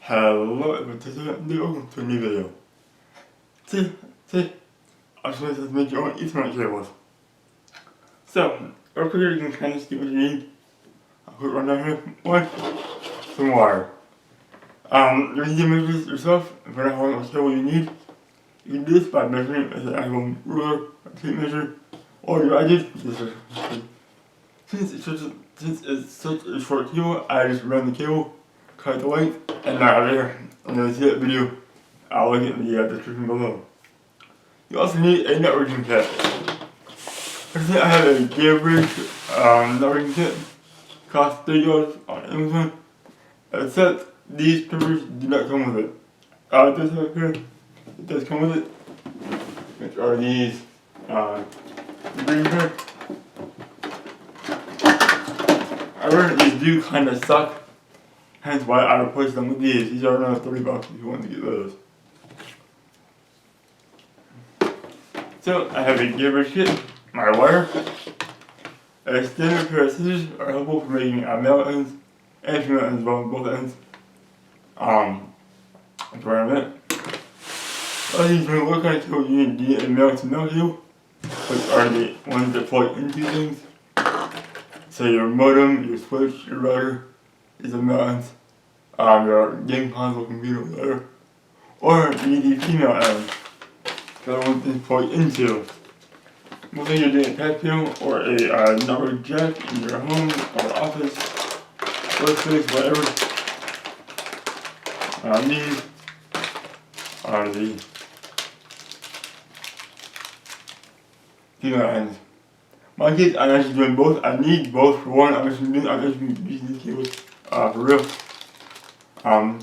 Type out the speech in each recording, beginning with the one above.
Hello everyone, welcome to a new video. Today, I just wanted to make your own Ethernet cables. So, real quick, you can kind of see what you need. I'll put it right down here. One, some wire. You need to measure this yourself, and find out how much cable you need. You can do this by measuring with an actual ruler or tape measure, or what I did. Since it's such a short cable, I just ran the cable, cut the length, and now there. I'm going to see that video. I'll link it in the description below. You also need a networking kit. Firstly, I have a Gigabyte networking kit. Costs $30 on Amazon. Except these strippers do not come with it. This up here, it does come with it. Which are these Behringer. I learned these do kind of suck. Hence why I replaced them with these. These are around $30 if you want to get those. So I have a Gigabyte kit, my wire, a standard pair of scissors are helpful for making male ends and female ends as well on both ends. That's where I'm at. Other things, what kind of cable you need a male to male cable, which are the ones that plug into things. So your modem, your switch, your router is a male end. Your game console, computer, whatever. Or you need a female end. The one thing plug into. Whether you're doing a patch panel or a network jack in your home or office, workspace, whatever. These are the female ends. My case, I'm actually doing both. I need both. For one, I'm actually using these cables for real.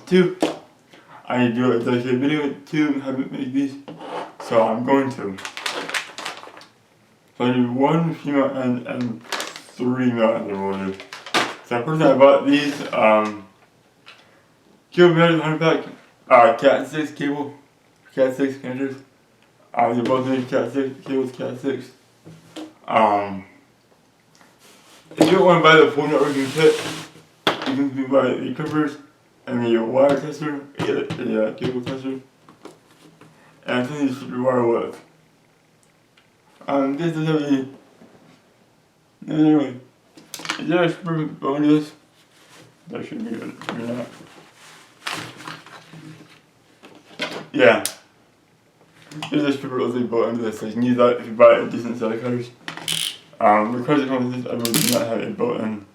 Two, I need to do a dedicated video to have it make these. So I'm going to. So I need one female end and three male ends I will do. So first I bought these Gigabyte 100 pack Cat 6 cable, Cat 6 connectors. They're both made Cat 6 cables, Cat 6. If you don't want to buy the full networking kit, you can buy the clippers and the wire tester, a cable tester. And something to strip your wire with. This is heavy. Anyway, is there a stripper going to this? That should be good, or not. Yeah. There's a stripper that will go into this, so you need that if you buy a decent set of cutters. The cutters that come with this, I really do not have a built-in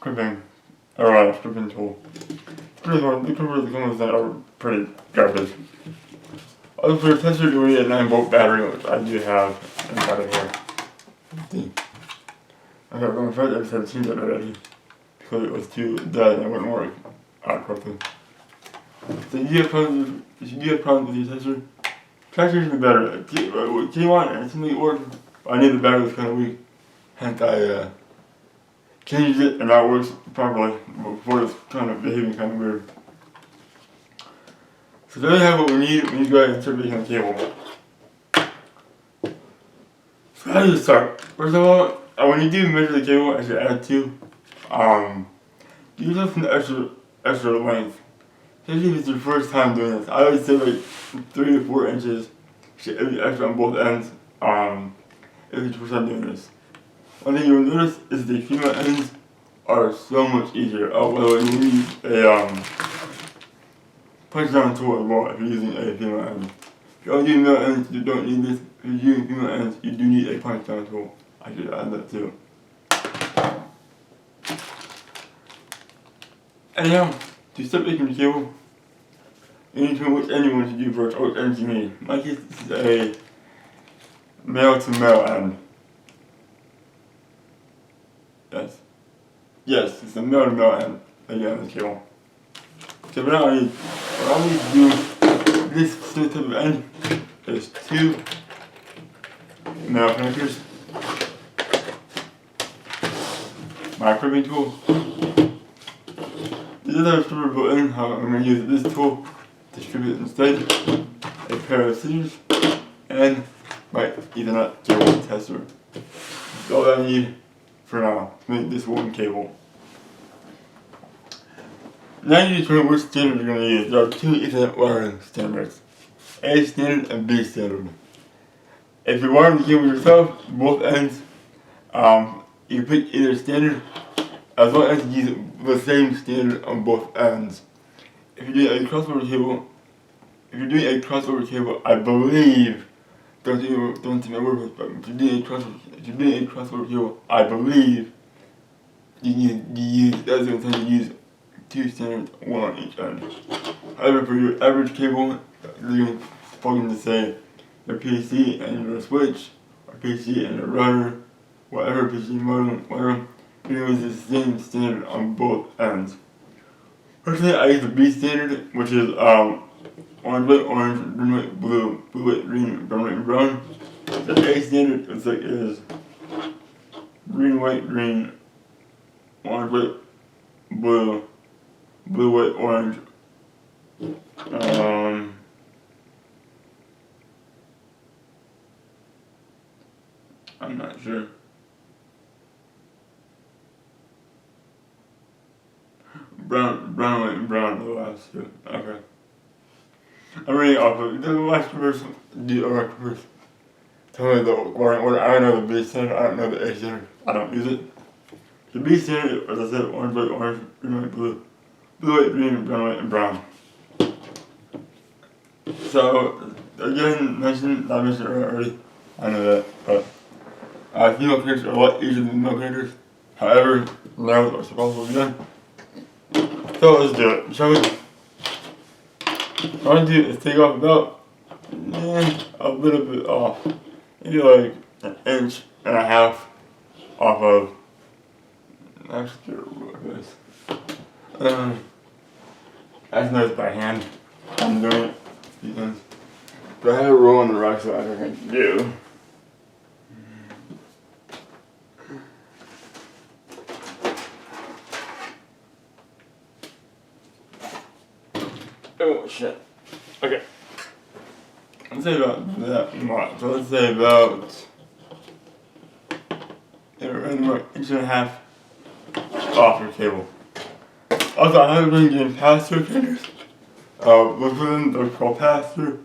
crimping, or stripping tool. The clippers that come with that are pretty garbage. Also for the tester, you need a 9-volt battery, which I do have inside of here. Let's see. I got one first, I just had to change that battery because it was too dead and it wouldn't work correctly. So you have problems with your tester, try changing the battery. It came on and it seemed like it worked, but I knew the battery was kind of weak. Hence I changed it and now it works properly. Before it's kind of behaving kind of weird. So there you have what we need. We need to go ahead and start making the cable. So how do you start? First of all, when you do measure the cable, I should add two. Use up some extra length. Especially if it's your first time doing this. I always say like 3 to 4 inches should be extra on both ends. If it's your first time doing this. One thing you'll notice is the female ends are so much easier. Oh, by the way, you need a punch down tool as well if you're using a female end. If you're only using male ends, you don't need this. If you're using female ends, you do need a punch down tool. I should add that too. Anyhow, to start making the cable, you need to know which end you want to do first, or which ends you need. In my case, this is a male to male end. Yes, it's a male to male end again on this cable. So now what I need to do this specific type of end is 2 male connectors, my crimping tool. This is a stripper built in, how I'm going to use this tool to strip it instead, a pair of scissors, and my Ethernet cable tester. That's all I need for now to make this one cable. Now you determine which standard you're going to use. There are two Ethernet wiring standards, A standard and B standard. If you're wiring the cable yourself, both ends, you pick either standard as long as you use the same standard on both ends. If you're doing a crossover cable, I believe, don't take my word for it, but if you're doing a crossover cable, I believe that's the intent to use two standards, one on each end. However, for your average cable, you're plugging to say your PC and your switch, or PC and your router, whatever PC modem, whatever, you're going to use the same standard on both ends. Personally, I use the B standard, which is orange, white, orange, green, white, blue, blue, white, green, brown, white, and brown. The A standard is green, white, green, orange, white, blue, blue, white, orange. I'm not sure. Brown, white, and brown are the last two. Okay. I'm reading off of the last verse. Tell me the wiring order. I don't know the B standard. I don't know the A standard. I don't use it. The B standard, as I said, orange, white, orange, green, white, blue, blue, white, green, brown, white, and brown. So again, I mentioned it already. I know that, but female characters are a lot easier than male characters. However, now what's supposed to be done. So let's do it, shall we? What I want to do is take off about a little bit off, maybe like an inch and a half off of. Actually, look at this. That's nice by hand. I'm doing it because I have a roll on the right side I can do. Oh shit. Okay. Let's say about that much. So let's say about an inch and a half off your cable. Also, I haven't been getting pass-through connectors. Look for them, they're called pass-through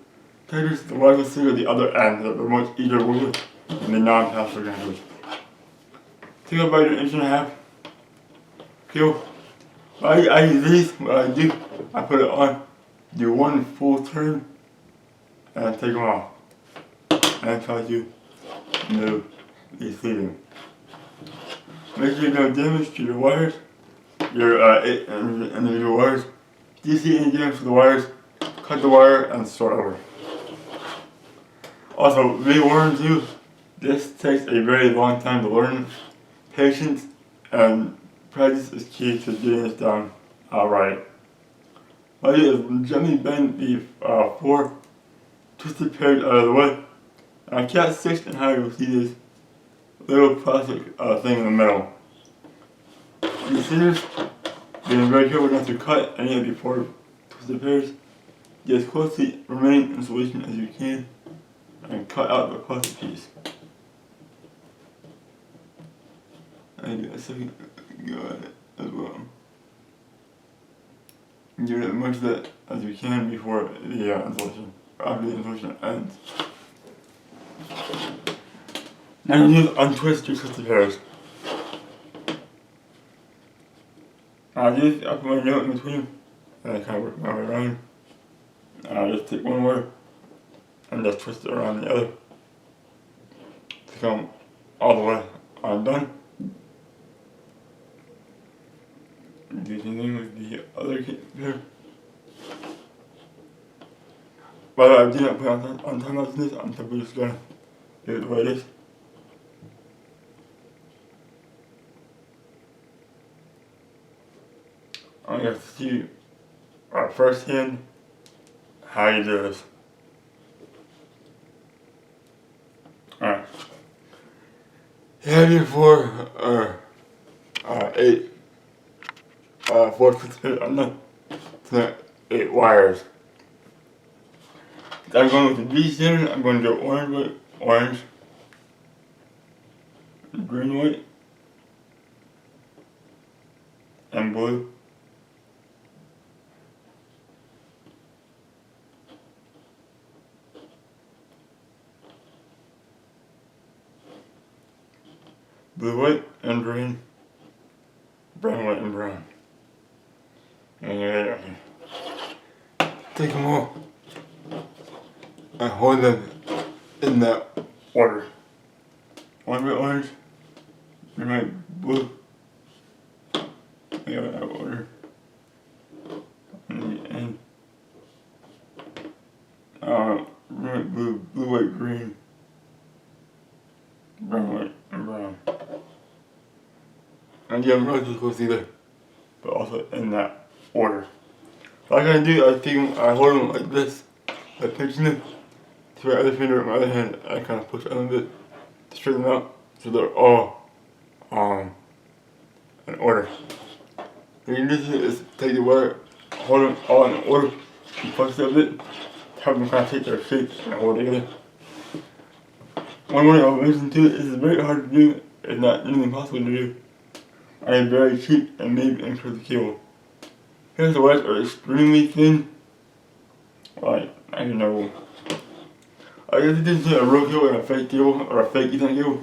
connectors. The ones that sit at the other end, they're much easier to work with than the non-pass-through connectors. Take about an inch and a half cable. I use these, what I do, I put it on, do one full turn, and take them off. And try to move the sleeving. Make sure no damage to your wires, your individual wires. If you see any damage to the wires, cut the wire and start over. Also, rewiring too. This takes a very long time to learn. Patience and practice is key to getting this done right. What I do is gently bend the four twisted pairs out of the way. And I cat 6 and how you'll see this little plastic thing in the middle. These scissors, being very careful not to cut any of the four twisted pairs. Get as close to the remaining insulation as you can and cut out the plastic piece. And do a second go at it as well. Give it as much of that as you can before the insulation, or after the insulation ends. Now you need to untwist your twisted pairs. I put my note in between, and I kind of work my way around. I just take one wire and just twist it around the other to come all the way undone. Do the same thing with the other pair. By the way, I did not put on time lapse this. I'm simply just gonna do it the way it is. I'm gonna see firsthand how you do this. Alright. You have your four to 8 wires. I'm going with the B standard. I'm going to go orange, white, orange, green, white, and blue. blue, white, and green, brown, white, and brown. And take them all and hold them in that order. One bit orange, one bit blue, we have that order. And red, blue, blue, white, green, brown, white, and brown. And you have roses close either, but also in that order. Like I do, I hold them like this, like pinching them, to my other finger with my other hand, I kind of push a little bit to straighten them out, so they're all in order. What you need to do is take the wire, hold them all in order, and push it a bit, have them kind of take their shape and hold it together. One way I'll mention too, this is very hard to do, it's not anything possible to do. I am very cheap and maybe incorrect the cable. Here's the wires are extremely thin. Like, I don't know. I guess it didn't say a real cable and a fake cable, or a fake Ethernet cable.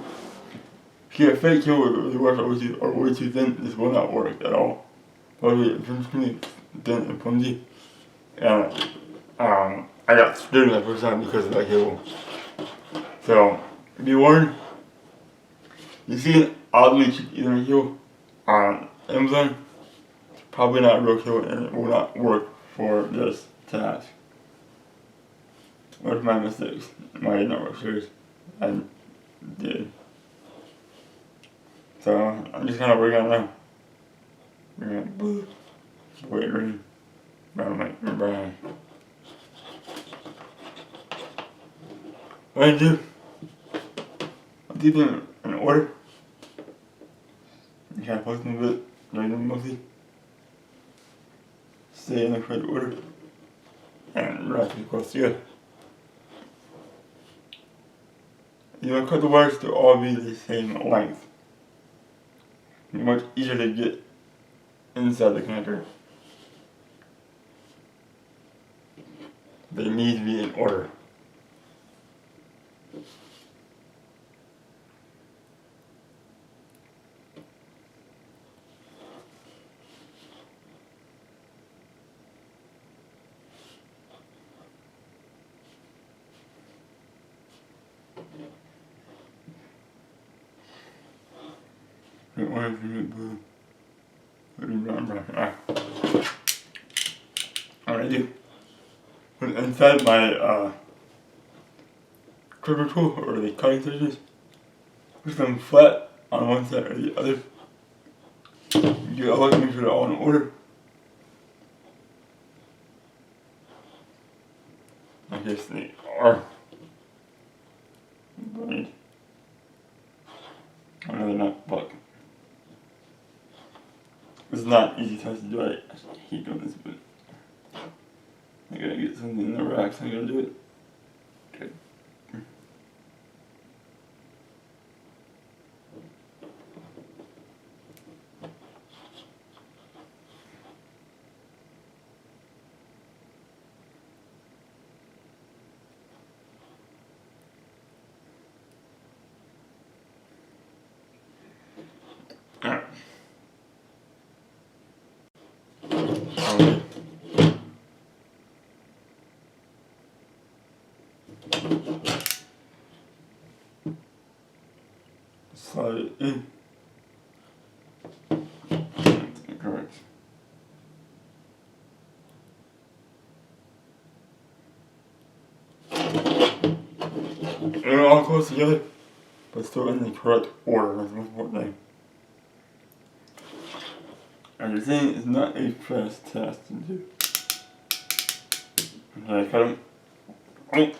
If you get a fake cable where the wires are way too thin, this will not work at all. Probably extremely thin and flimsy. And I got screwed that first time because of that cable. So, be warned, you see an oddly cheap Ethernet cable on Amazon, it's probably not a real cable and it will not work for this task. Where's my mistakes? My network series, I did. So, I'm just kind of working on it now. Bring it blue, white, green, brown, white, and brown. What I do, I'll keep them in order. You kind of post them a bit, drain them mostly. Stay in the correct order. And wrap it close together. You want to cut the wires to all be the same length. It's much easier to get inside the connector. They need to be in order. Orange, blue, brown, brown. What I do, put it inside my curver tool or the cutting scissors, push them flat on one side or the other. You always make sure they're all in order. I guess they are. Right. I know they're not, but it's not easy task to do. I hate doing this, but I gotta get something in the rack, so I gotta do it. Okay. Alright. Slide it in. Correct. They're all close together, but still in the correct order. That's the most important thing. And you're saying it's not a fast task to do. Okay, I cut them. Oh.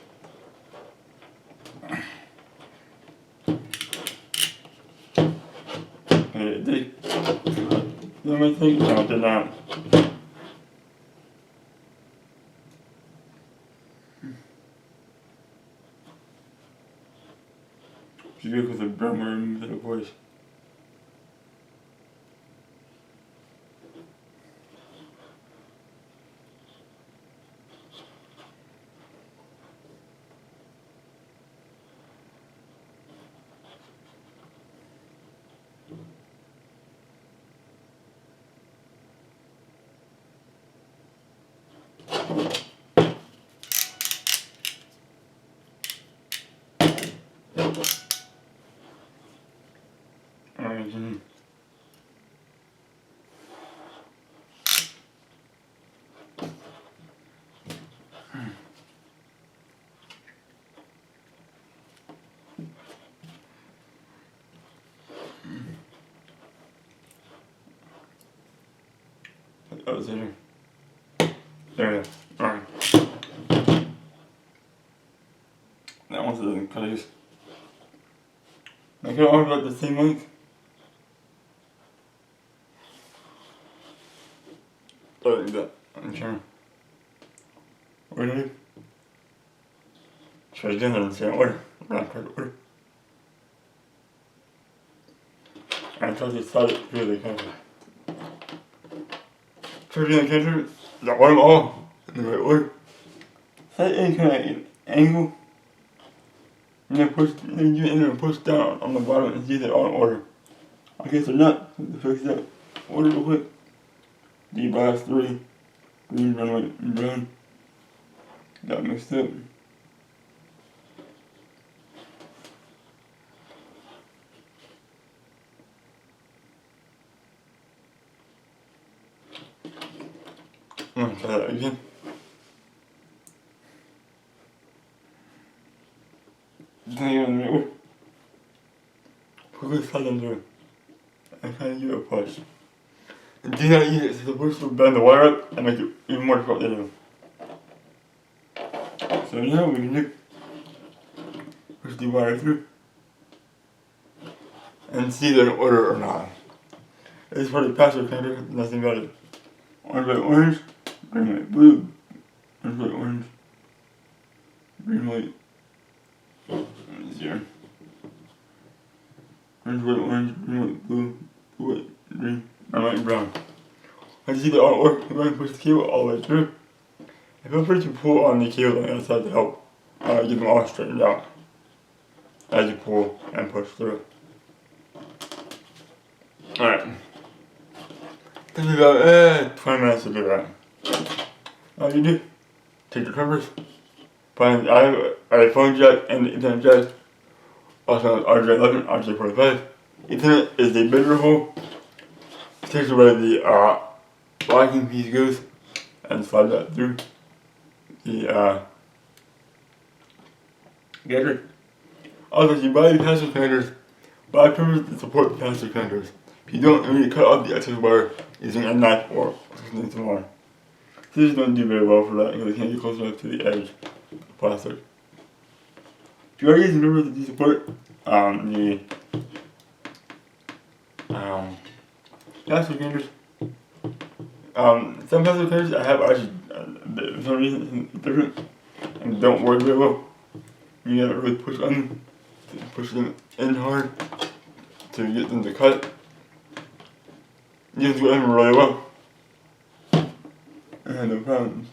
Okay, it did. Did I think? No, it did not. Should go with a Behringer middle voice. That was in here. There it is. Alright. That one doesn't cut these. I can all about the same length. Like that. I'm trying. What do I do? Should I do that in the same order? I'm not quite order. I tried to start it through the counter. Try to do the counter, the order all in the right order. Set any kind of angle. And then push, then you enter and push down on the bottom and see they're all in order. Okay, so now to fix that order real quick. D bias 3, green, brown, white, and brown. Got mixed up. I'm gonna try that again. Then you're in the middle. Quickly slide them through. And kind of give it a push. And do not use it so the push will bend the wire up and make it even more difficult to do. So now we can do push the wire through and see they're in order or not. This is part of the password counter, nothing about it. Orange, white, orange, green, white, blue, orange, white, orange, green, white, 0. Orange, white, orange, green, white, blue, blue, white, green, brown, white, and brown. As you see the all order, you're going to push the cable all the way through. And feel free to pull on the cable on the other side to help get them all straightened out as you pull and push through. Alright. Took me about 20 minutes to do that. All you do, take your covers, find the phone jack and the Ethernet jack, also RJ11, RJ45. Ethernet is the bigger hole. Takes away the locking piece goes and slide that through the getter. Also, if you buy the passive connectors, buy primers that support the passive connectors. If you don't, you need to cut off the excess wire using a knife or something similar. These don't do very well for that because they can't get close enough to the edge of the plastic. If you are using primers that do support the passive connectors, some passive connectors I have actually, for some reason, it's different and don't work very well. You gotta really push on them, push them in hard to get them to cut. You have to go in really well. I had no problems.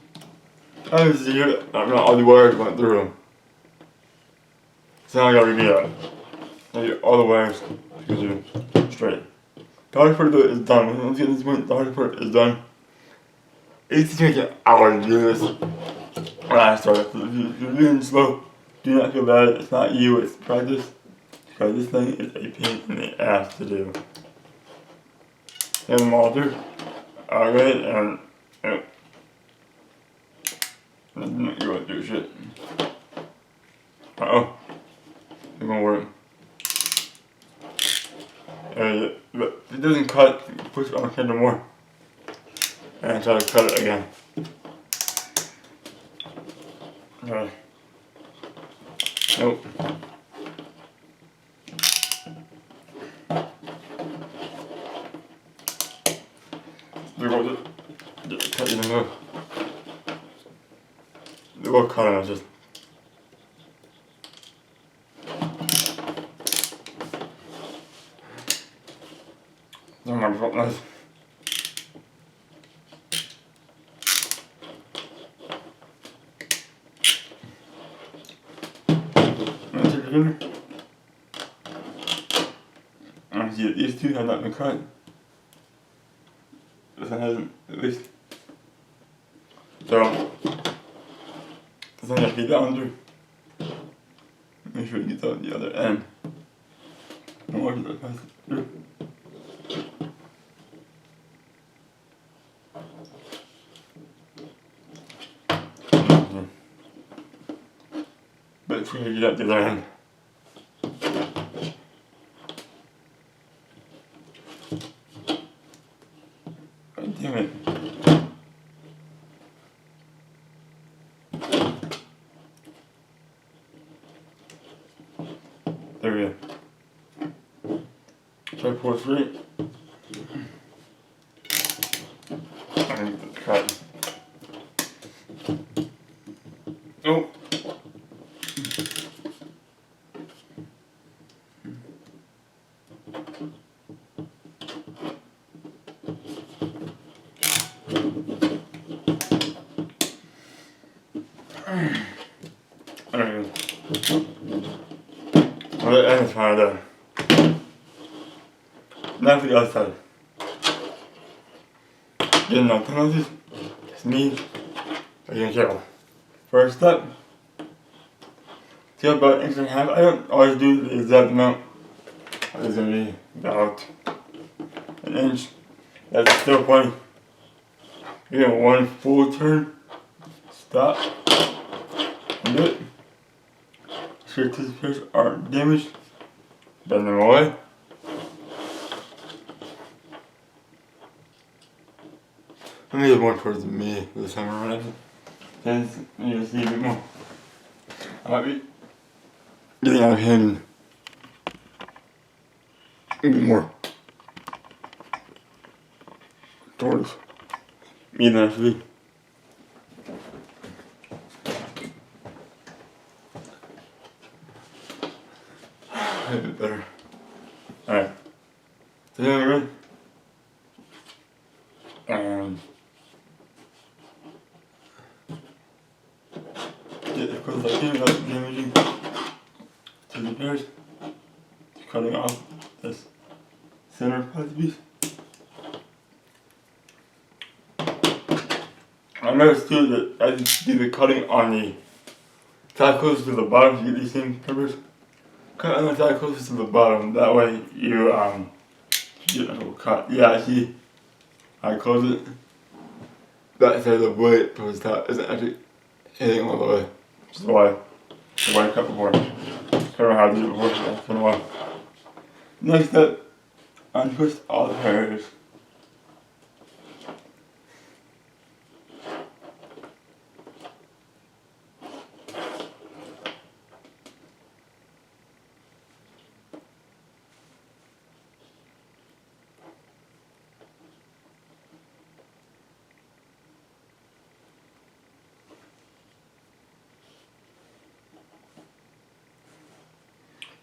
Obviously, not all the wires went through them. So now I gotta redo that. I get all the wires to go through straight. The hardest part of it is done. Once you get to this point, the hardest part is done. It used to take an hour to do this when I started. So if you're doing slow, do not feel bad. It's not you, it's practice. Because this thing is a pain in the ass to do. Get them all through. Go ahead and you won't do shit. Uh-oh. It won't work. But if it doesn't cut, push it on the handle more. And try to cut it again. Okay. Nope. There goes it. Cut in the middle. They will cut it, just. Oh my god, nice. I see that these two have not been cut. This one hasn't, at least. So, Because I'm gonna get that under. Make sure it gets out the other end. And watch that pass through. But it's gonna get out the other end. God damn it. There we go. Try to pour straight. I need to cut. Oh. There we go. Well, that end's kind of done. Now for the other side. Getting no penalties. It's me. Being careful. First step. See about an inch and a half. I don't always do the exact amount. It's gonna be about an inch. That's still plenty. You get one full turn. Stop. And do it. Sure these pairs aren't damaged. Bend them away. Let me get more towards me this time around. Then you see a bit more. I might be getting out of hand and a bit more towards me than I should be. A bit better. Alright. So now we're in. Get as close as I can without damaging to the pairs. Just cutting off this center plastic piece. I noticed too that I just do the cutting on the side closest to the bottom to get these same peppers. Cut on the side closest to the bottom, that way you get a little cut. Yeah, I see. I close it. That side of the blade towards the top isn't actually hitting all the way. Which is why I cut before. I don't know how to do it before, so it's been a while. Next step, untwist all the pairs.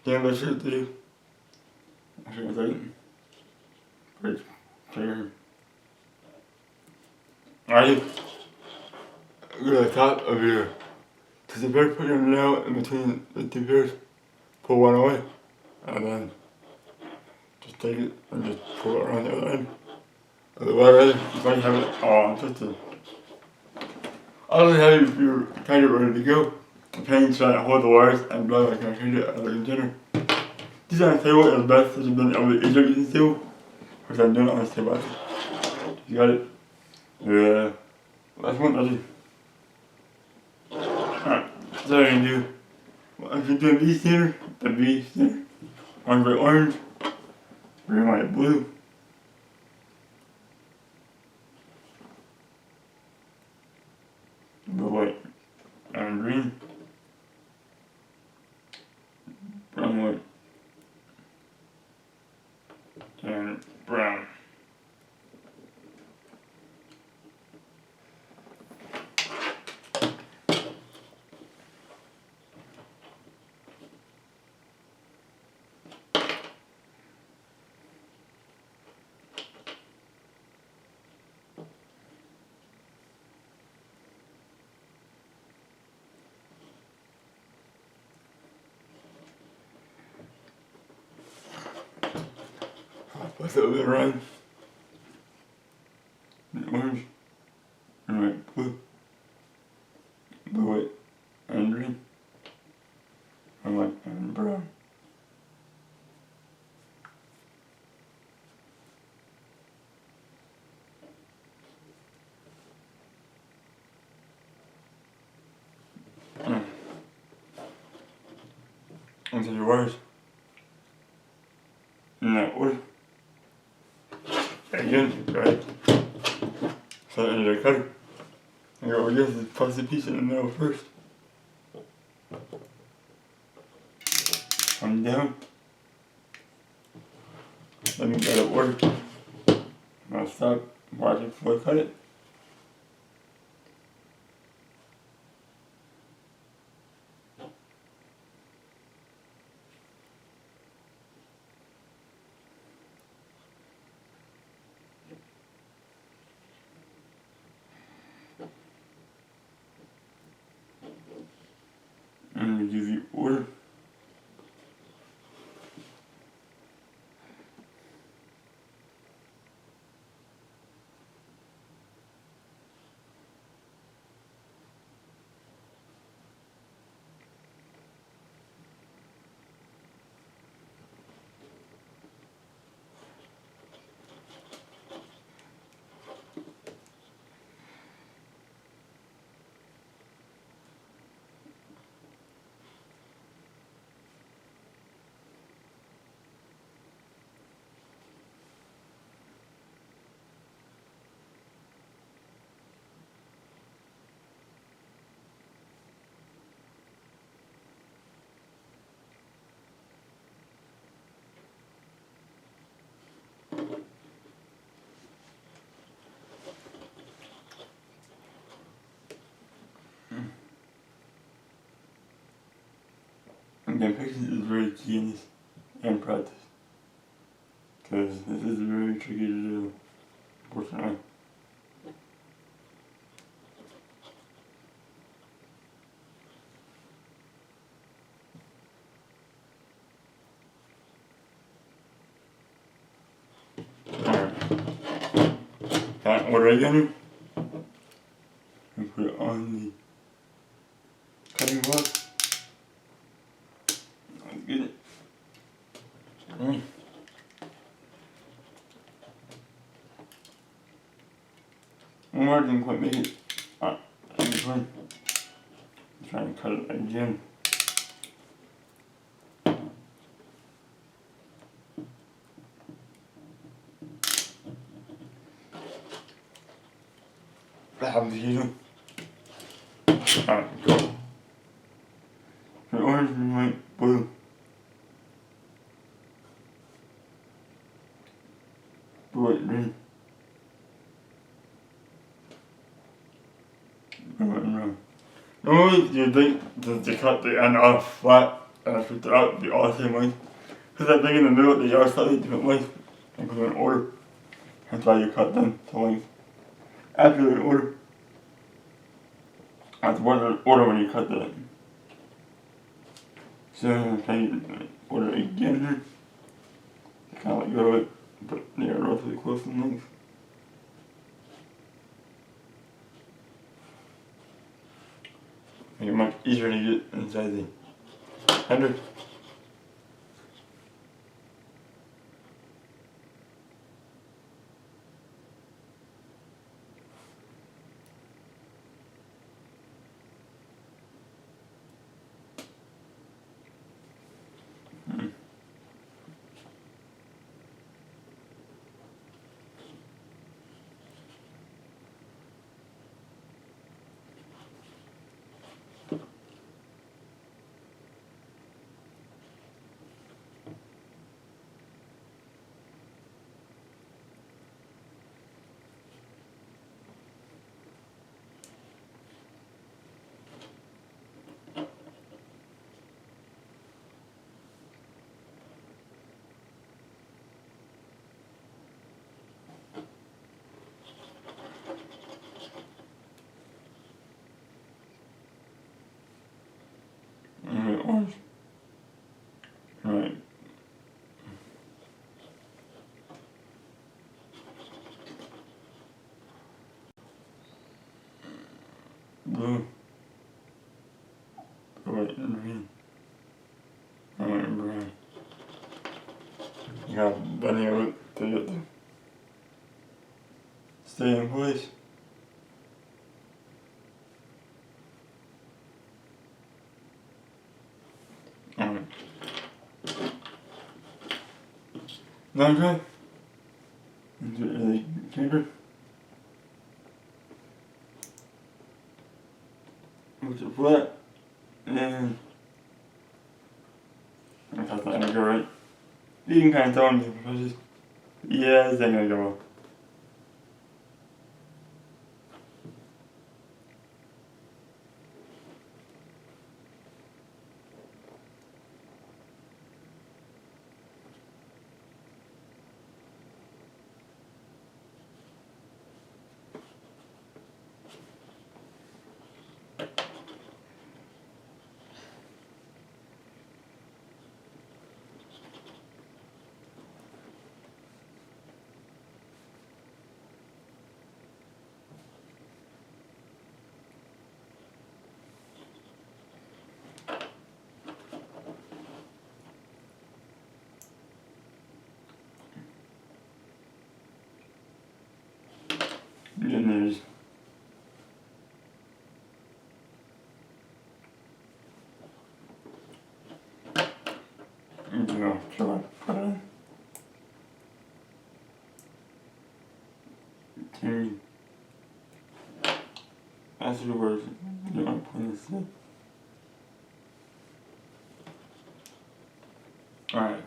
Yeah, that's it, dude. I should have done it. Great. Trigger. Alright. Go to the top of your. To the pair, put your nail in between the two pairs. Pull one away. And then just take it and just pull it around the other end. Otherwise, you might have it all untwisted. I'll have if you're kind of ready to go. The pain's trying to hold the wires and blow like I change it out of the container. This on the table is best since you've been able to easier using this table. Which I'm doing it on this table. You got it? Yeah. Last one, that's it. Alright, so what I'm gonna do. Well, if you're doing B standard, the B standard. Orange by orange. Green by blue. Blue, white, and green. Brown, white, and brown. What's that bit around? Orange, and white, blue, blue, white, into your wires. In that order. Again, right? So into the cutter. I go, yes, press the piece in the middle first. Come down. Let me get it work. Now stop, watch it before I cut it. And we give you order. Again, patience is very key in this, and practice. Because this is very tricky to do, unfortunately. Alright. That order again. And put it on the cutting block. Get it. Alright. One more didn't quite make it. Alright, that's fine. I'm trying to cut it again. That happens usually. Alright, go. The orange and white, blue. White, green. Normally you think to cut the end off flat and shoot it out be all the same length. Because that thing in the middle they are slightly different length and put them in order. That's why you cut them to length. After they're in order. That's one order when you cut them. So I'm trying to order again here. Kind of let go of it, but they are roughly close in length. Make it much easier to get inside the header. Orange. Right. Blue. White and green. White and brown. You got plenty of it to get to stay in place. Alright. Okay. Into the chamber. Which is flat. And I thought that would go right. You can kind of tell me if I just, yeah, this ain't gonna go well. Good news. You know, try put in. Two. That's the word. You know, put this in. Alright.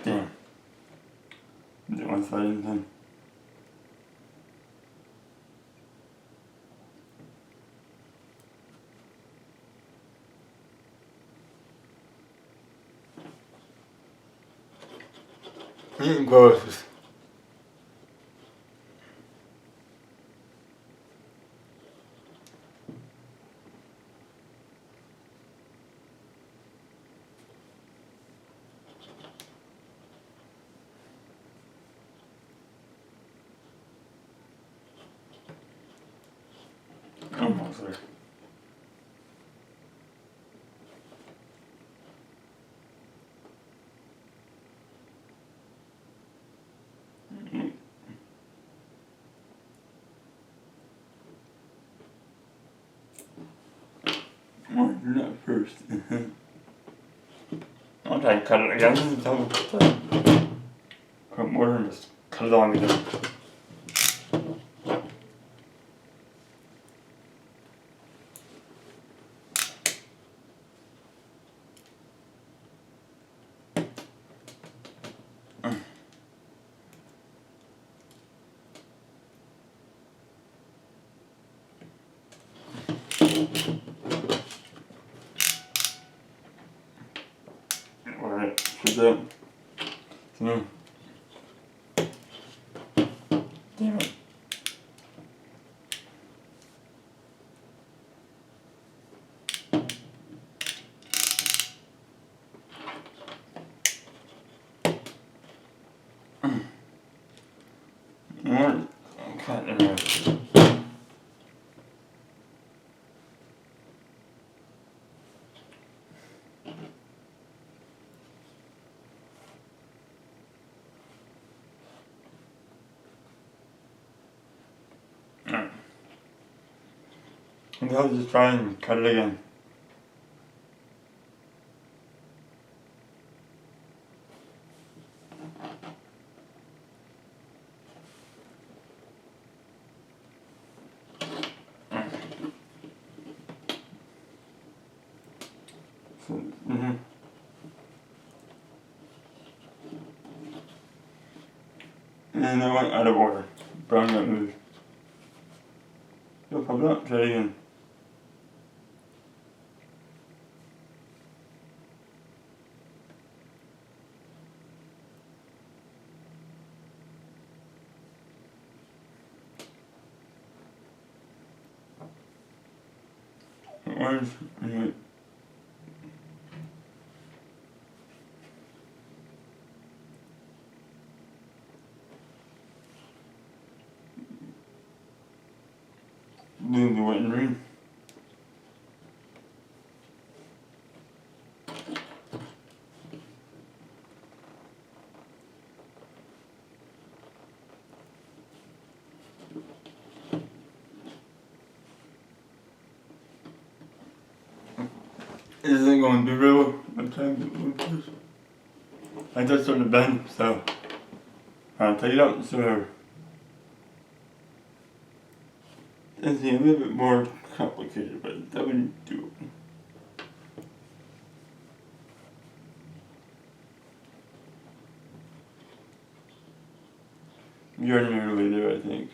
Damn. Do one side and then. Getting close. Almost there. Why not first? I'll try to cut it again. Put more and just cut it on again. Alright, should that. So, damn it. Alright, I'm cutting it out. Alright. And I'll just try and cut it again. So, And I went out of order. Brown got moved. You'll pop it up, try it again. Orange, anyway. soldering. This isn't going to be real. I'm trying to move this. I touched on the bend, so I'll take it out. So it's a little bit more complicated, but that wouldn't do it. You're in the middle there, I think.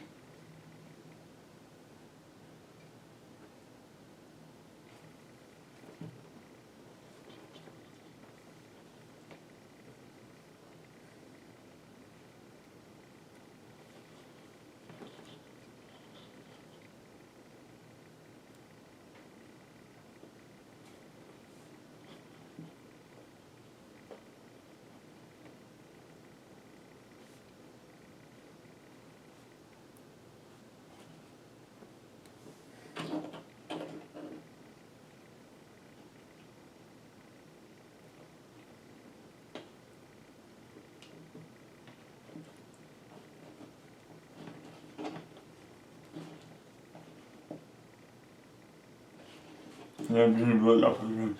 Yeah, I'm doing really up again.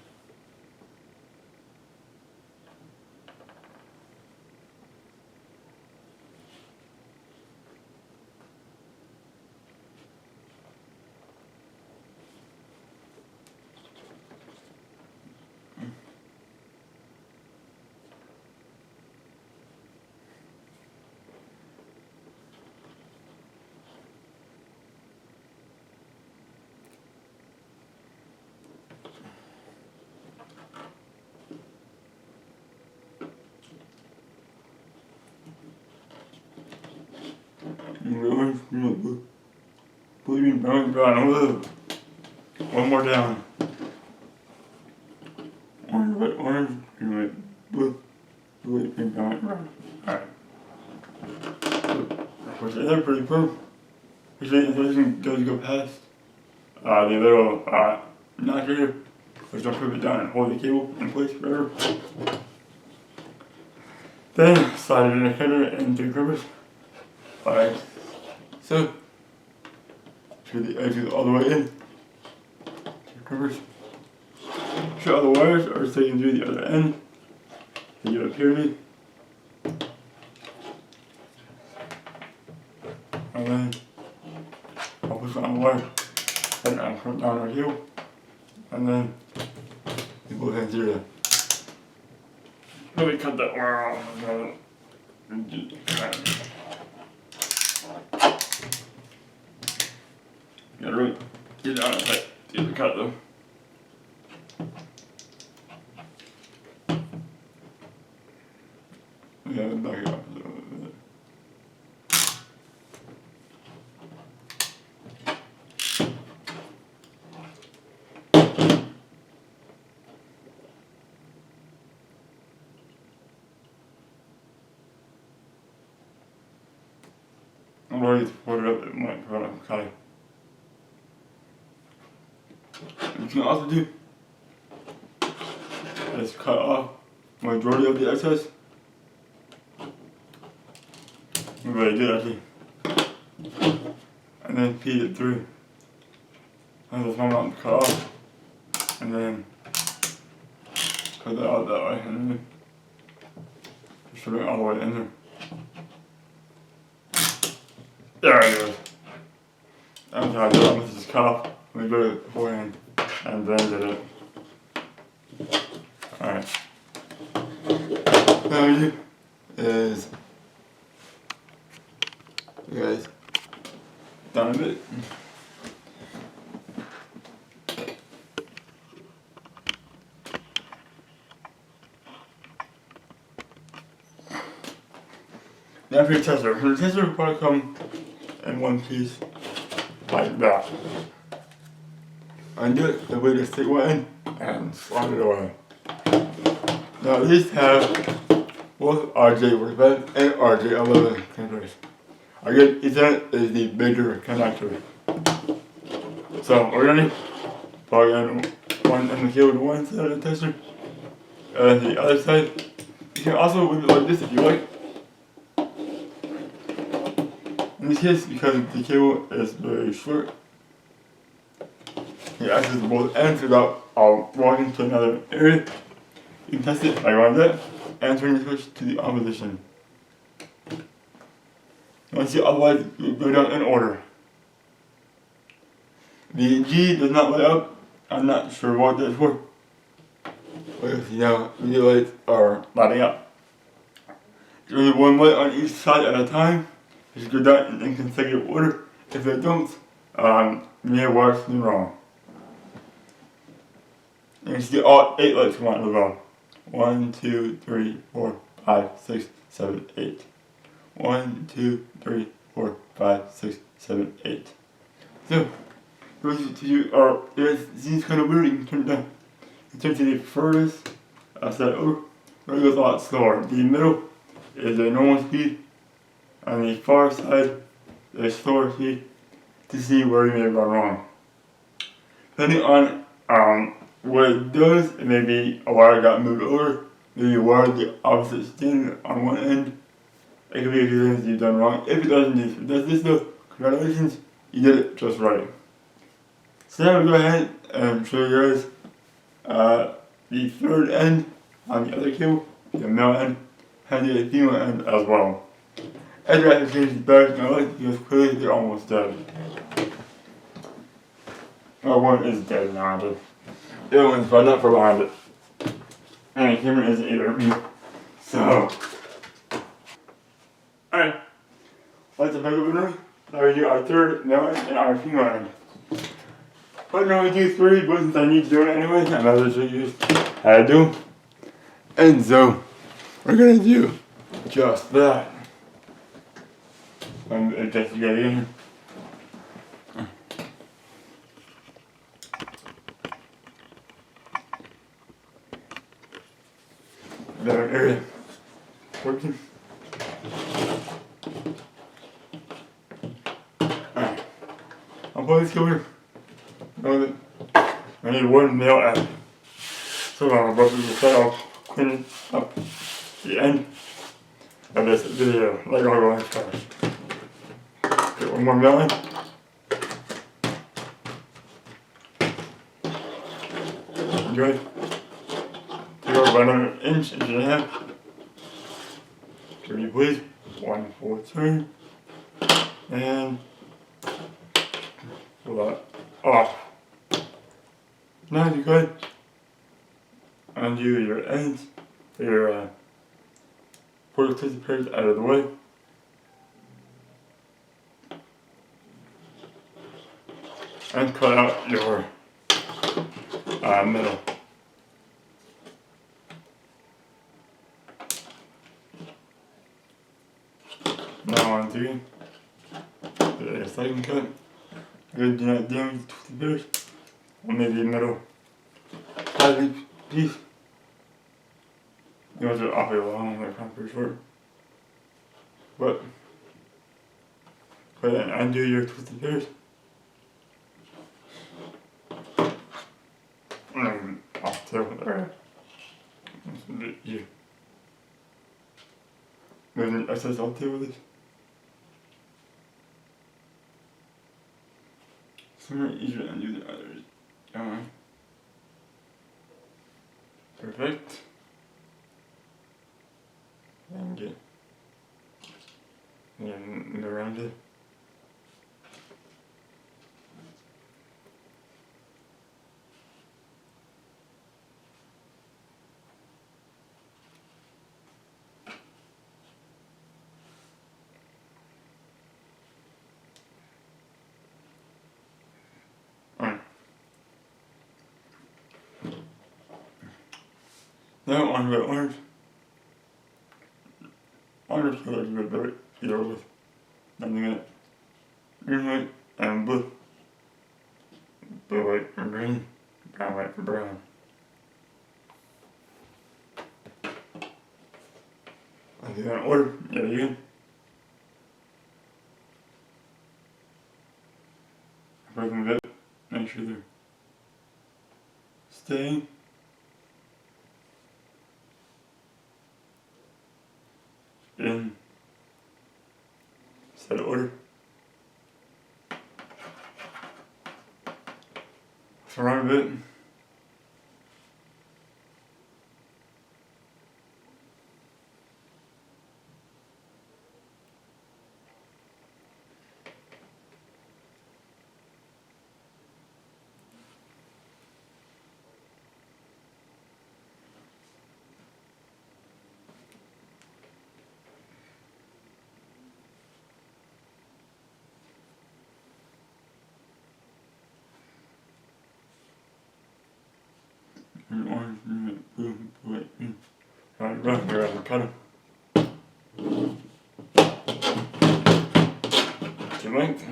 Blue, brown, one more down. Orange, red, orange, green, red, blue, blue, pink, brown. Alright. Which they're pretty cool. Usually inflation does go past the little notch here, which will put it down and hold the cable in place forever. Then slide it in the header and do grippers. Alright. So screw the edges all the way in. Two grippers. Shut all the wires or so you can do the other end. You get a pyramid. And then I'll push on the wire. And I'll put down our heel. And then you go ahead and do that. Let me cut that wire off. And just kind of. You gotta really get it on it tight to get the cut though. Yeah, back it up a little bit. I'm already supported up, it might run up cutting. What you can also do is cut off majority of the excess. We already did actually. And then feed it through. And there's one out to cut off. And then cut that out that way. And then just put it all the way in there. There it goes. That's how I do it. This is cut off. We did it beforehand and then did it. Alright. Now you is you guys down a bit. Now for your tester. The tester will probably come in one piece like that. Undo it the way to stick one in and slide it away. Now these have both RJ45 and RJ11 connectors. Again, Ethernet is the bigger connector. So we're gonna plug in one in the cable to one side of the tester, and the other side. You can also leave it like this if you like. In this case, because the cable is very short, you access both ends without walking to another area. You can test it like like that, and turn the switch to the on position. Once you otherwise, you go down in order. The G does not light up. I'm not sure what that's for. But you see now, the lights are lighting up. There's only one light on each side at a time. You should go down in consecutive order. If they don't, you may have wired something wrong. And you see all 8 lights come on as well. 1, 2, 3, 4, 5, 6, 7, 8. 1, 2, 3, 4, 5, 6, 7, 8. So, those two are, it seems kind of weird, you can turn it down. You turn to the furthest side over, where it goes a lot slower. The middle is a normal speed. On the far side, the slower speed to see where you may have gone wrong. Depending on what it does, it may be a wire got moved over, maybe a wire the opposite standing on one end. It could be a few things you've done wrong. If it doesn't does this though, congratulations, you did it just right. So now we'll go ahead and show you guys the third end on the other cable, the male end, and the female end as well. After I have changed the batteries in my light because clearly they're almost dead. Well, one is dead now, but the other one's running up for behind it. And the camera isn't either. So, alright. Let's back up and run. Now we do our third male end and our female end. But now we do 3, but since I need to do it anyway, I might as well show you how to do. And so, we're gonna do just that. Just to get in. That area working. Alright. I'll put this over. I need one male end. So I'm about to set off, clean up the end of this video. Like I'm going first. Okay, one more male end. Good. Take over about another inch and a half. Pretty please. 1 full turn. And pull that off. Now you could undo your ends, your portal twisted pairs out of the way. And cut out your middle. Now undo the second cut. Good, do not damage the twisted pairs. Or maybe middle side piece. Those are awfully long, they're kind of pretty short. But go ahead and undo your twisted pairs. And off the there. That's a bit easier. There's an excess off tail with this. It's more easier to undo the others. Perfect. And get around it. Now on the orange. Orange color is good, but either with nothing in it. Green, white, and blue. Blue, white, and green. Brown, white, and brown. I do that in order, yet again. Break them a bit. Make make sure they're staying in set order. So around a bit. And orange, and blue, blue, green. Alright, run here, avocado. To length.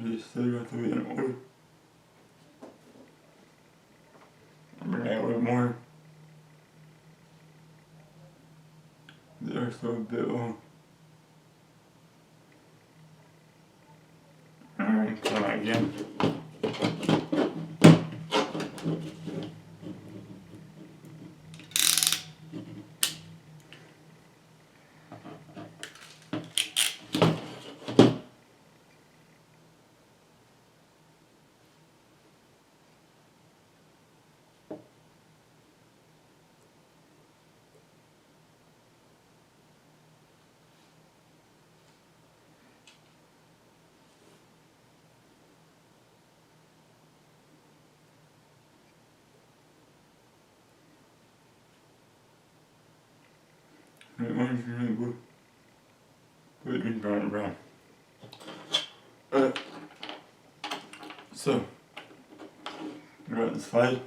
You still got to be in order. I'm gonna add a little more. They're still a bit long. Alright, try that again. The orange and the blue. Put it in brown and brown. So, we're on the slide.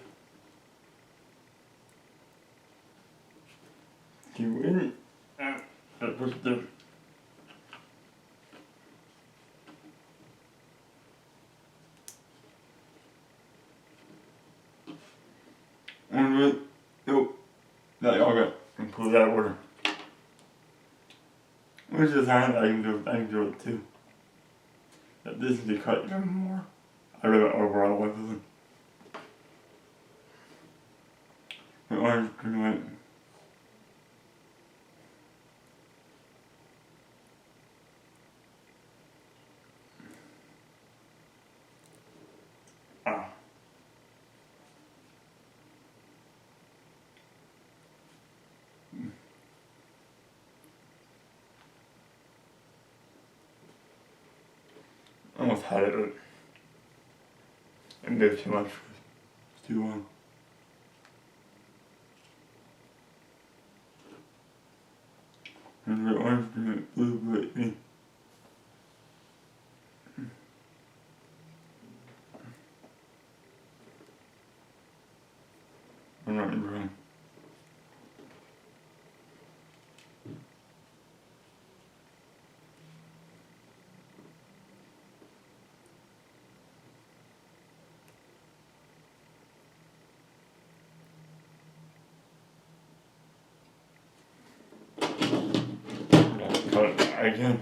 You in. That was the. And with. Nope. That all got completely out of order. Which is fine, I can do it too. But this is the cut even more. I really overall like this one. The orange, green, white. Ah. Almost had it, but I moved too much. It's too long. And the orange, green, blue, blue, green. I'm not in brown. Again.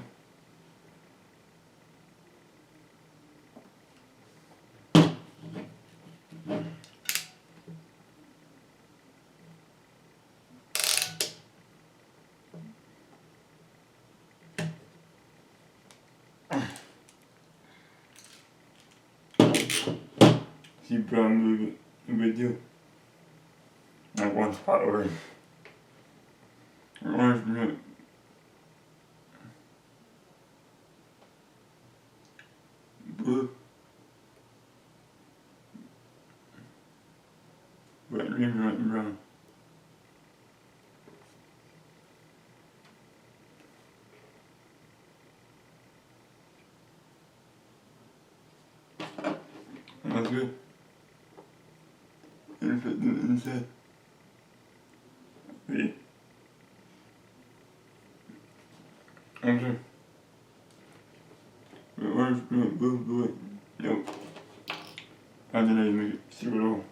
See brown moving video. Like one spot over. Orange, green. Blue, white, green, white, and brown. That's good. And put them inside. the okay. Orange, blue. Nope. I didn't make it super low.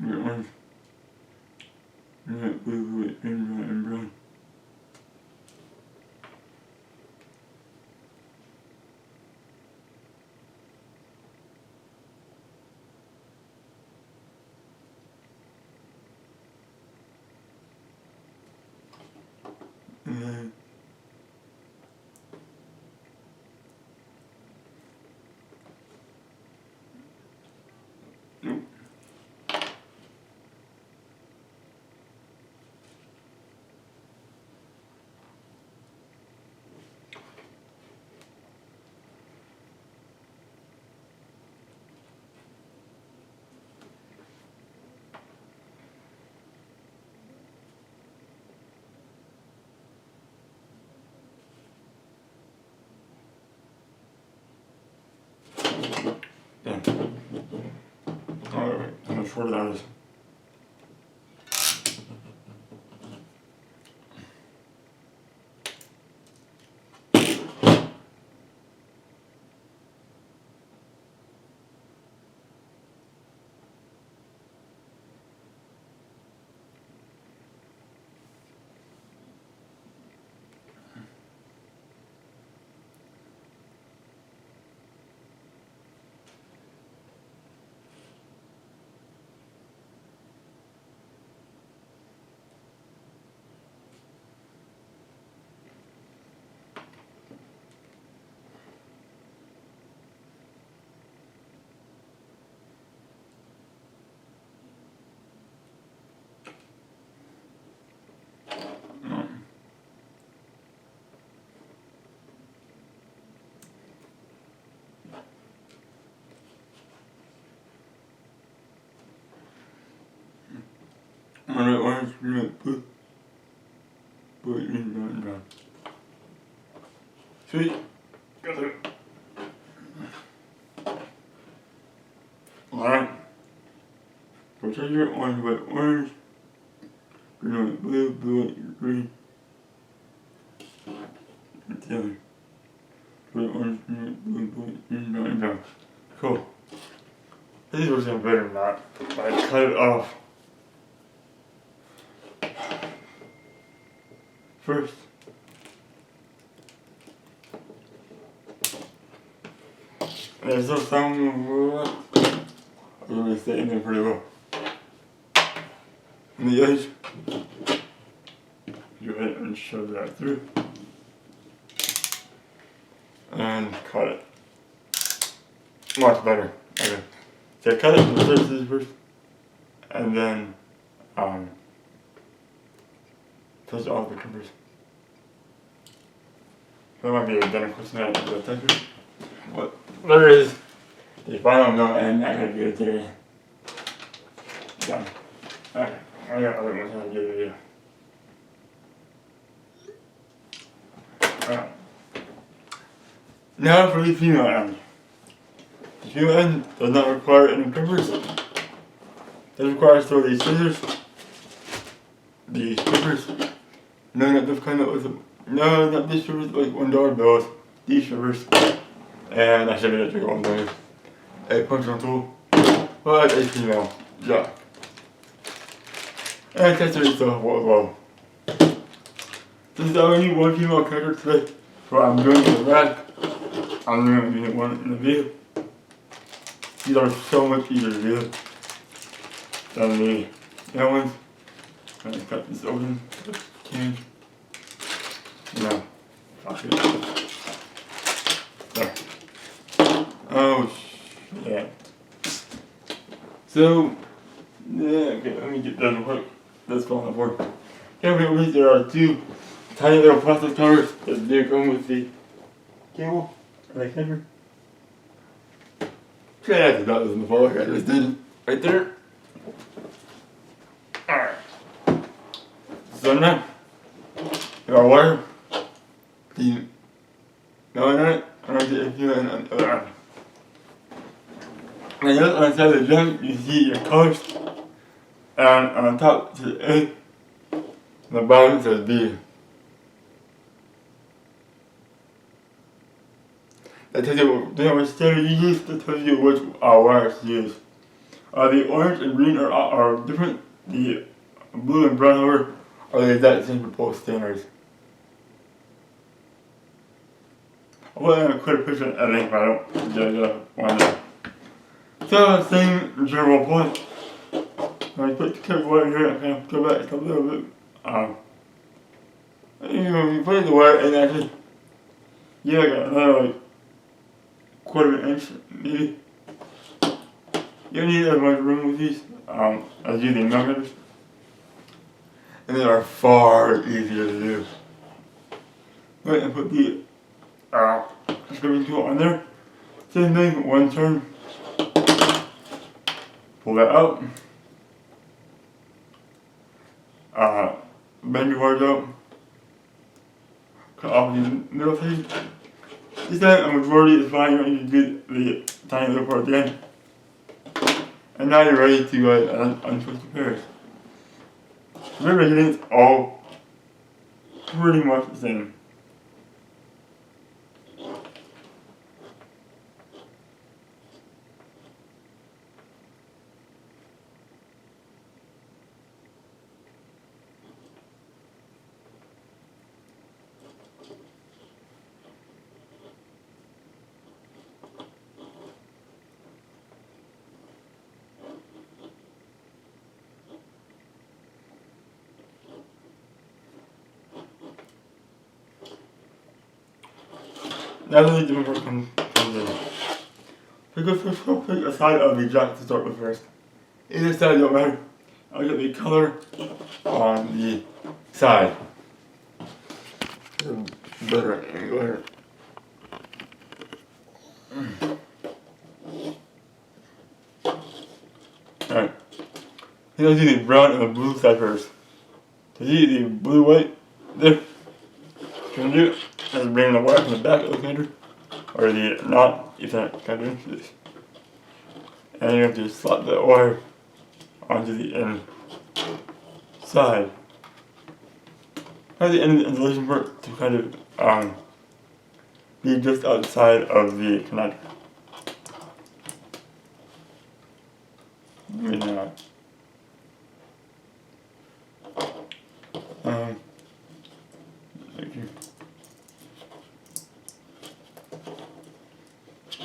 Orange. Blue, and brown. And then nope. Yeah. Alright, how much shorter that is. Orange, blue, and brown. Sweet. Got it. Alright. Rotator, orange, white, orange. Green, white, blue, white, green. And the other. White, orange, blue, white, and brown. Cool. These were sound better than that. I cut it off. First, there's no sound. I'm going to stay in there pretty well. On the edge, go ahead and shove that through. And cut it. Much better. Okay. So I cut it from the surfaces first. And then, touch all the covers. That might be identical to that, but that's whatever it is, the final note, and not gonna get it today. Done. Alright, I got other ones how to get a video. Alright. Now for the female end. The female end does not require any covers. It requires to these scissors, these clippers. No, not this kind of no, not these strippers, like $1 bills. These strippers. And I should have took one day. A puncture tool. But a female. Yeah. And accessories to hold as well. Since I only need one female character today, so I'm doing the rack. I'm doing unit one in the video. These are so much easier to do than the other ones. I'm gonna cut this open. Can. No. Fuck it. There. Oh, yeah. So, yeah, okay, let me get that real quick. That's falling apart. Okay, there are two tiny little plastic covers that do come with the cable and the cover. Try not to dot this in the fall like I just did right there. So now, your wire, the going on it, and the APU on the other arm. And the other side of the jump, you see your colors, and on top it says A, and the bottom it says B. That tells you which standard you use, that tells you which wires to use. The orange and green are different. The blue and brown are the exact same for both standards. I wasn't quite a picture of editing, but I don't want to. So, same general point. When I put the cover wire here, I kind of go back a little bit. You put the wire in actually, you like another like quarter of an inch, maybe. You don't need as much room with these as you do the millimeters. And they are far easier to do. Go ahead and put the scribbing tool on there. Same thing, one turn. Pull that out. Bend your wires out. Cut off the middle piece. This time a majority is fine, you don't need to do the tiny little part at the end. And now you're ready to untwist the pairs. Remember, everything's all pretty much the same. Now the different part comes in. Pick a side of the jack to start with first. Either side don't matter. I'll get the color on the side. Better angle here. Alright. Let's do the brown and the blue side first. To see the blue white there. What you're gonna do is bring the wire from the back of the connector, or the not Ethernet connector into this. And you have to slot that wire onto the inside. Have the end of the insulation part to kind of be just outside of the connector. Maybe not.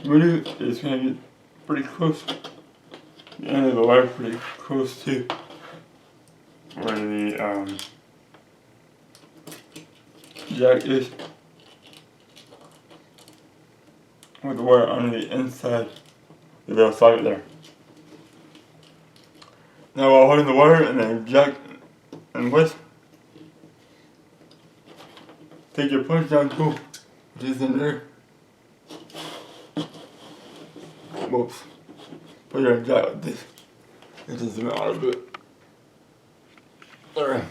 Really, it's going to get pretty close. The end of the wire pretty close to where the jack is. With the wire on the inside, the little socket there. Now while holding the wire and then jack and twist, take your punch down tool, which is in there. Whoops. Put your jack like this. It just zoom out a bit. Alright.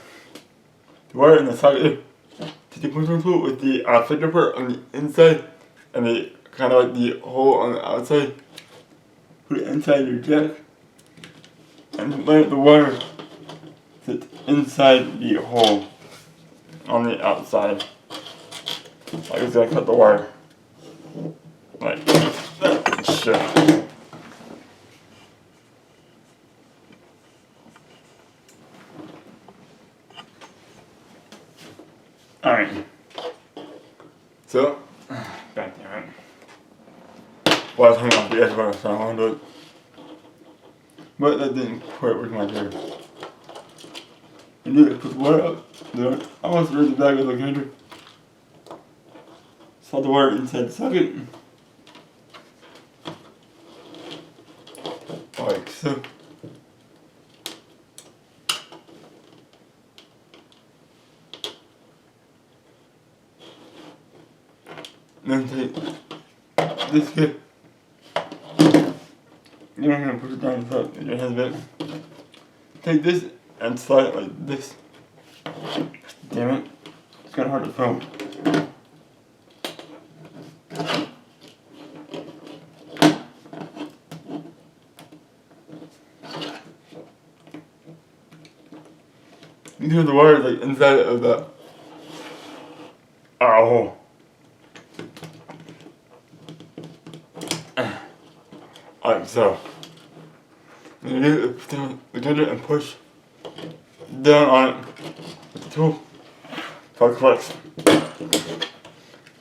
The wire in the socket there. Take the punch down tool with the filter part on the inside and the kind of like the hole on the outside. Put it inside your jack. And let the wire sit inside the hole on the outside. I'm just gonna cut the wire like that. Sure. Alright. So, back there, right? Well, I was hanging off the edge of our so I wanted to do it. But that didn't quite work my favor. You need to put the wire up there. I almost read the back of the connector. Slot the wire inside the socket. Like so. Then take this here. You're not going to push it down in front of your hands back. Take this and slide it like this. Damn it. It's kinda hard to film. You can hear the wires like inside of the hole. Alright, so you need to get it and push down on it with the tool so it clicks.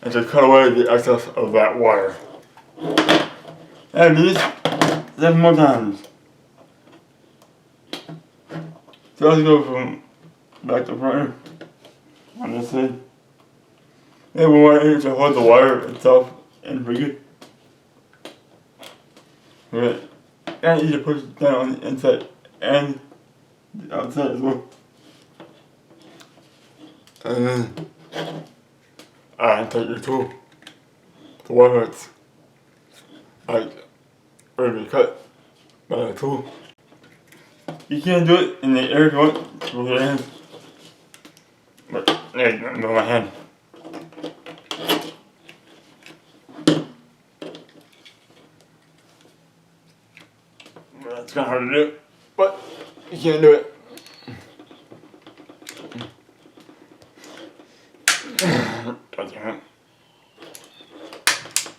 And just cut away the excess of that wire. And these 7 more times. So let's go from back to front on this side. And we want it to hold the wire itself in pretty good. Right. And you can push it down on the inside and the outside as well. And then take your tool. The wire hooks. Like ready to cut by the tool. You can do it in the air if you want with your hands. But yeah, you don't know my hand. It's kinda hard to do, but you can do it.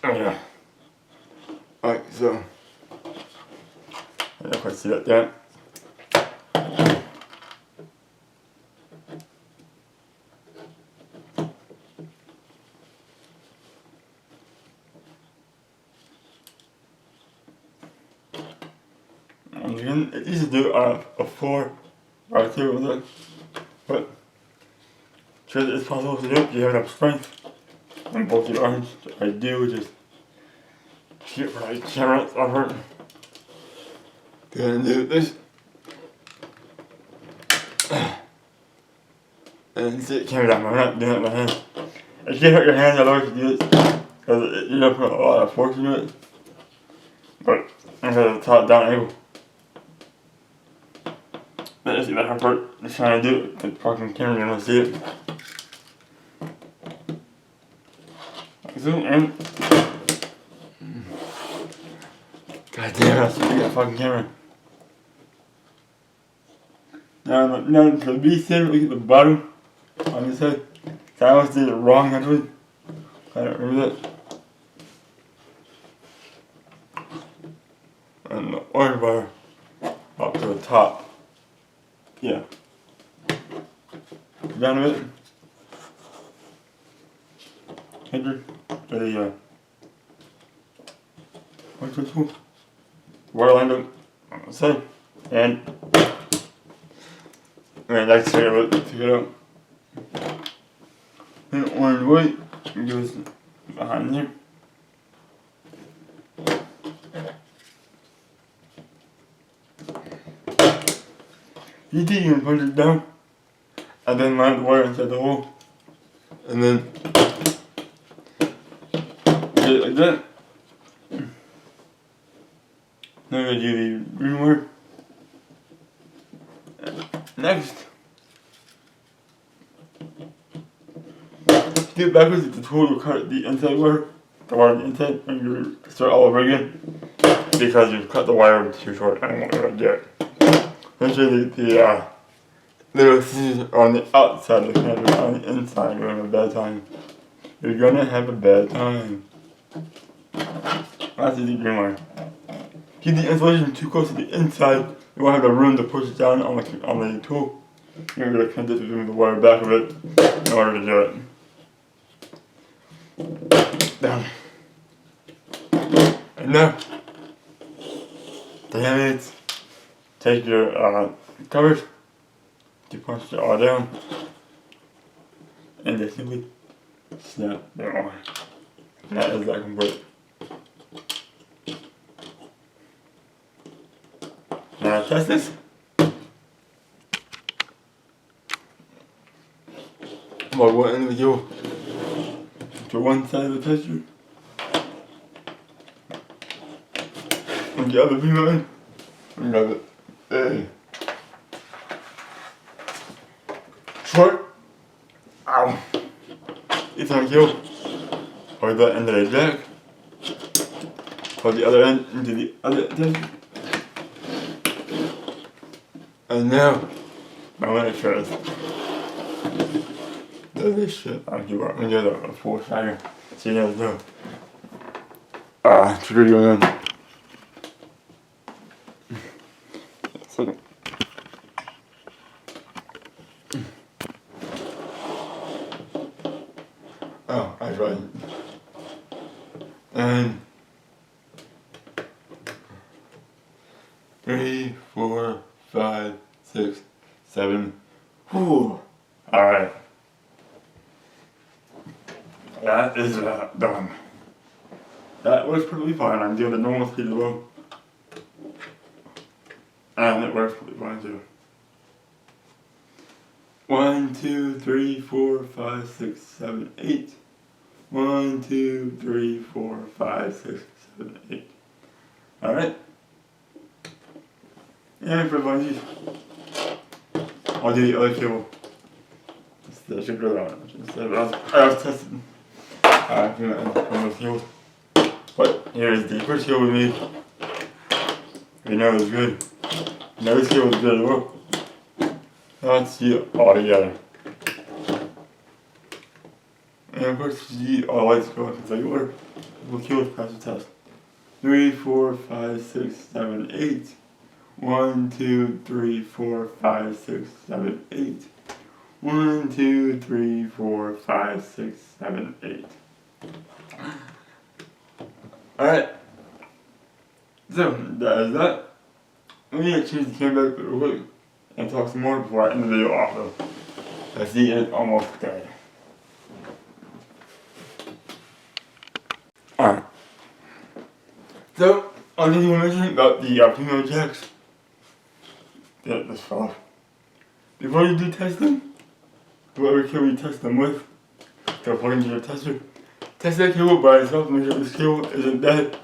Oh yeah. Alright, so I don't quite see that yet. Again, it's easy to do on a floor right here with it, but sure it's possible to do it if you have enough strength on both your arms. I do just shoot for like camera effort. Go ahead and do this. And see it camera down, I'm not doing it with my hand. You can't hurt your hand otherwise you do this, because you don't put a lot of force into it. But I'm going to top down angle. That is the hard part, just trying to do it with the fucking camera, you're gonna see it. Like so, and god damn, I see that fucking camera. Now to be safe, look at the bottom on this side. So I always did it wrong actually. I don't remember that. And the orange bar up to the top. Yeah. Down a bit. Enter the what's this one? Wire lined up on the side. And that's it to get out. And orange white goes behind here. You can push it down and then line the wire inside the hole and then get it like that. Now I'm going to do the green wire. Next, do it backwards with the tool to cut the inside wire, the wire on the inside, and you start all over again because you've cut the wire too short and I won't really get it. Eventually the little scissors on the outside of the camera, on the inside, you're gonna have a bad time. You're gonna have a bad time. That's the green wire. Keep the insulation too close to the inside, you won't have the room to push it down on the tool. You're gonna kind of move the wire back a bit in order to do it. Down. And now, damn it. Take your covers, to punch it all down, and just simply snap them on. And that is that complete. Now test this. Well, what end we go to one side of the tester, and the other beam end, and grab it. port, ow, Ethernet cable, or the end of the jack, plug the other end into the other end, and now my monitor is does this shit. I'm gonna do a full shiner so you guys know. It's really going on. Second. Oh, I tried. And 3, 4, 5, 6, 7. Whew. Alright. That is done. That works perfectly fine. I'm doing the normal speed as well. And it works perfectly fine too. 1, 2, 3, 4, 5, 6, 7, 8. 1, 2, 3, 4, 5, 6, 7, 8. Alright. And for bungees, I'll do the other cable. That should go down. I was testing. From the cables. But here is the first cable we made. We know it's good. Now this cable is good as well. Now let's see it all together. And of course, see all the lights go up in second order. We'll cables pass the test. 3, 4, 5, 6, 7, 8. 1, 2, 3, 4, 5, 6, 7, 8. 1, 2, 3, 4, 5, 6, 7, 8. Alright. So, that is that. Let me change the camera back real quick and talk some more before I end the video off though. As the is almost dead. Alright. So, I'll give you a mention about the female jacks. Yeah, this fell off. Before you do testing, whatever cable you test them with, they'll plug into your tester. Test that cable by itself to make sure this cable isn't dead.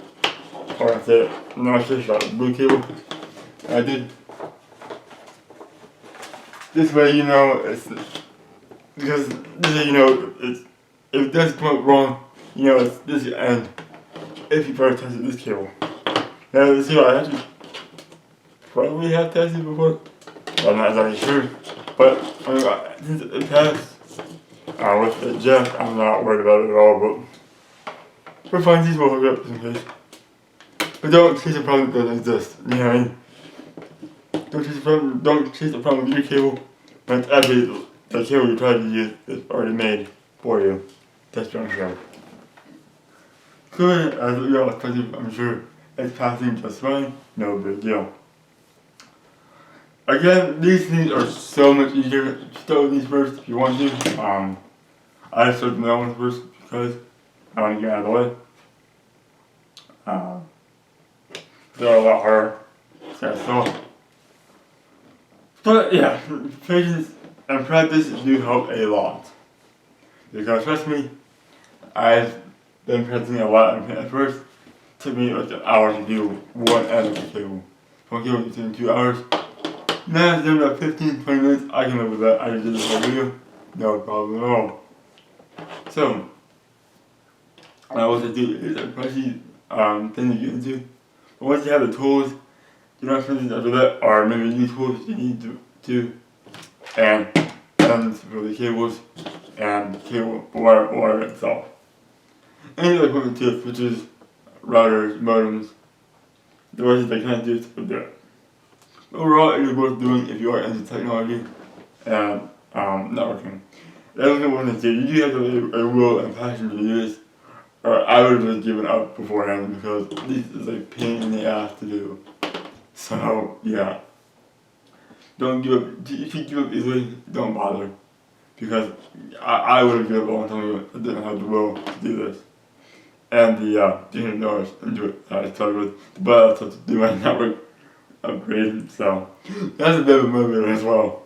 Or I say it, no, I should have shot the blue cable. I did. This way you know it's, because this way you know it's, if it does come out wrong, you know it's this end. If you first tested this cable. Now this cable I actually probably have tested before. I'm not exactly sure. But since it passed, with the jack, I'm not worried about it at all, but for funsies, we'll hook up just in case. But don't chase a problem that doesn't exist, you know what I mean? Don't chase the problem with your cable when it's actually the cable you tried to use is already made for you. That's your own cable. Good, as you all expected, I'm sure it's passing just fine, no big deal. Again, these things are so much easier. Start with these first if you want to. I just started the other ones first because I want to get out of the way. They're a lot harder. So, but yeah, patience and practice do help a lot. Because trust me, I've been practicing a lot at first. It took me like an hour to do one end of the cable. One cable took me 2 hours. Now it's been about 15-20 minutes. I can live with that. I just did this whole video. No problem at all. So, what I do is a pricey thing to get into. But once you have the tools, do not for things after that are maybe new tools you need to and ends for the cables and cable wire itself. Any other equipment too, switches, routers, modems, devices that can't do it, do it. Overall, it is worth doing if you are into technology and networking. That's what I want to say. You do have to have a will and passion to do this, or I would have just given up beforehand because this is a pain in the ass to do. So, yeah. Don't give up. If you give up easily, don't bother. Because I would have given up a long time ago. I didn't have the will to do this. And the $300 into it I started with. But I started to do my network upgrade. So, that's a bit of a motivator as well.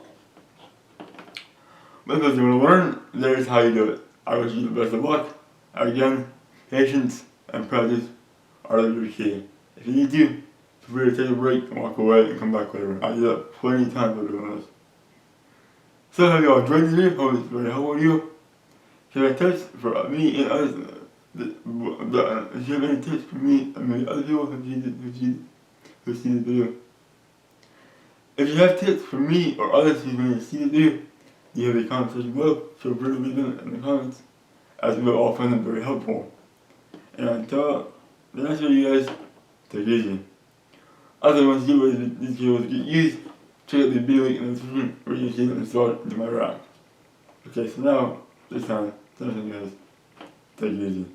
But if you want to learn, there's how you do it. I wish you the best of luck. Again, patience and practice are the key. If you need to, feel free to take a break and walk away and come back later. I do that plenty of times while doing this. So have y'all enjoyed this video? Hope it's very helpful to you. Can I tips for me and others? If you have any tips for me and maybe other people who see this video. If you have tips for me or others who may see this video, you have a comment section below, feel free to leave them in the comments, as we'll all find them very helpful. And until the next video, you guys, take it easy. Also, once you see where these cables get used, check out the video link in the description where you can install it into my rack. Okay, so now, this time, guys, take it easy.